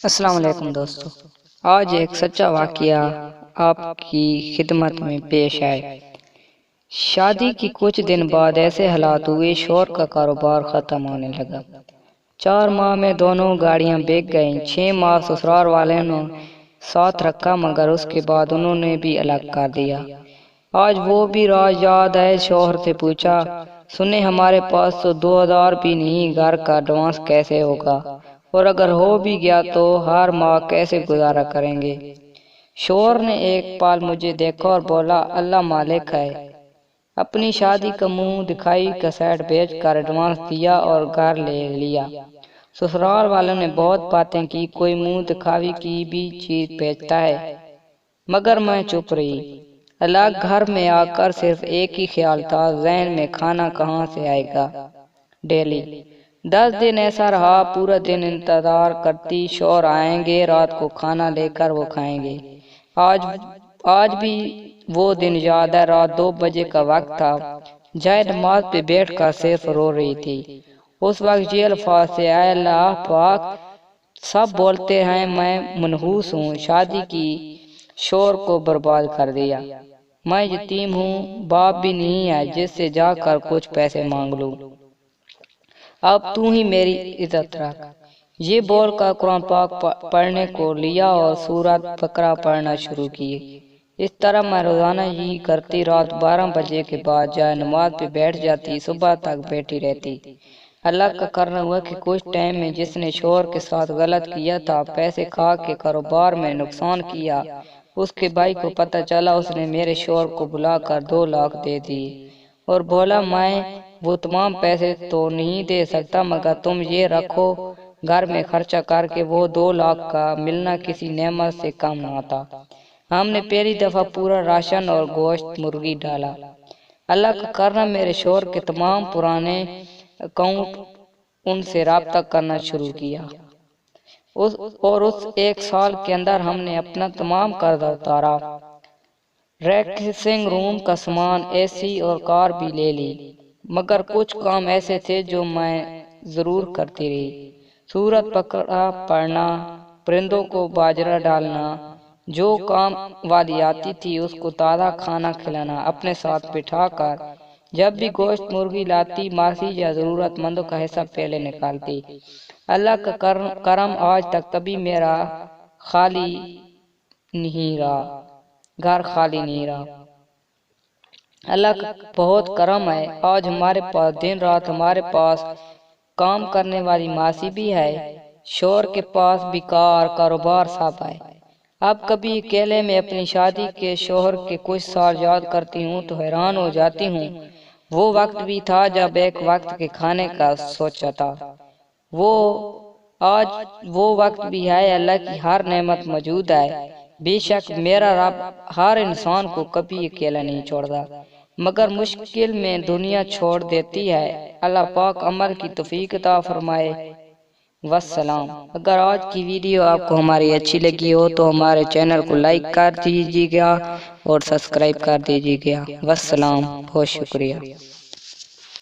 السلام علیکم دوستو، آج ایک سچا واقعہ آپ کی خدمت میں پیش ہے۔ شادی کی کچھ دن بعد ایسے حالات ہوئے، شوہر کا کاروبار ختم ہونے لگا۔ 4 ماہ میں دونوں گاڑیاں بک گئیں۔ 6 ماہ سسرال والوں نے ساتھ رکھا، مگر اس کے بعد انہوں نے بھی الگ کر دیا۔ آج وہ بھی راز یاد ہے۔ شوہر سے پوچھا، سنیں ہمارے پاس تو 2000 بھی نہیں، گھر کا ایڈوانس کیسے ہوگا؟ اور اگر ہو بھی گیا تو ہر ماہ کیسے گزارا کریں گے؟ شوہر نے ایک پال مجھے دیکھا اور بولا، اللہ مالک ہے۔ اپنی شادی کا منہ دکھائی کیسٹ بیچ کر ایڈوانس دیا اور گھر لے لیا۔ سسرال والوں نے بہت باتیں کی، کوئی منہ دکھاوی کی بھی چیز بیچتا ہے، مگر میں چپ رہی۔ الگ گھر میں آ کر صرف ایک ہی خیال تھا، ذہن میں کھانا کہاں سے آئے گا؟ ڈیلی 10 دن ایسا رہا، پورا دن انتظار کرتی، شوہر آئیں گے، رات کو کھانا لے کر وہ کھائیں گے۔ آج بھی وہ دن یاد ہے۔ رات 2 بجے کا وقت تھا، جائے نماز پہ بیٹھ کر صرف رو رہی تھی۔ اس وقت یہ الفاظ سے، اے اللہ پاک، سب بولتے ہیں میں منحوس ہوں، شادی کی شوہر کو برباد کر دیا۔ میں یتیم ہوں، باپ بھی نہیں ہے جس سے جا کر کچھ پیسے مانگ لوں۔ اب تو ہی میری عزت رکھ۔ یہ بول کر قرآن پاک پڑھنے کو لیا اور سورۃ بقرہ پڑھنا شروع کی۔ اس طرح میں روزانہ یہی کرتی۔ رات 12 بجے کے بعد جائے نماز پہ بیٹھ جاتی، صبح تک بیٹھی رہتی۔ اللہ کا کرنا ہوا کہ کچھ ٹائم میں جس نے شوہر کے ساتھ غلط کیا تھا، پیسے کھا کے کاروبار میں نقصان کیا، اس کے بھائی کو پتہ چلا۔ اس نے میرے شوہر کو بلا کر 2 لاکھ دے دیے اور بولا، میں وہ تمام پیسے تو نہیں دے سکتا، مگر تم یہ رکھو، گھر میں خرچہ کر کے۔ وہ 2 لاکھ کا ملنا کسی نعمت سے کم نہ تھا۔ ہم نے پہلی دفعہ پورا راشن اور گوشت مرغی ڈالا۔ اللہ کا کرنا، میرے شوہر کے تمام پرانے اکاؤنٹ، ان سے رابطہ کرنا شروع کیا، اور اس 1 سال کے اندر ہم نے اپنا تمام قرضہ اتارا۔ ریکسنگ روم کا سامان، اے سی اور کار بھی لے لی، مگر کچھ کام ایسے تھے جو میں ضرور کرتی رہی۔ سورۃ بقرہ پڑھنا، پرندوں کو باجرہ ڈالنا، جو کام والی آتی تھی اس کو تازہ کھانا کھلانا، اپنے ساتھ بٹھا کر۔ جب بھی گوشت مرغی لاتی، ماسی یا ضرورت مندوں کا حصہ پہلے نکالتی۔ اللہ کا کرم، آج تک کبھی میرا خالی نہیں رہا، گھر خالی نہیں رہا۔ اللہ کا بہت کرم ہے، آج ہمارے پاس دن رات ہمارے پاس کام کرنے والی ماسی بھی ہے، شوہر کے پاس بھی کاروبار سب ہے۔ اب کبھی اکیلے میں اپنی شادی کے شوہر کے کچھ سال یاد کرتی ہوں تو حیران ہو جاتی ہوں۔ وہ وقت بھی تھا جب ایک وقت کے کھانے کا سوچا تھا، آج وہ وقت بھی ہے۔ اللہ کی ہر نعمت موجود ہے۔ بے شک میرا رب ہر انسان کو کبھی اکیلا نہیں چھوڑتا، مگر مشکل میں دنیا چھوڑ دیتی ہے۔ اللہ پاک عمل کی توفیق عطا فرمائے۔ والسلام۔ اگر آج کی ویڈیو آپ کو ہماری اچھی لگی ہو تو ہمارے چینل کو لائک کر دیجیے گا اور سبسکرائب کر دیجیے گا۔ والسلام، بہت شکریہ۔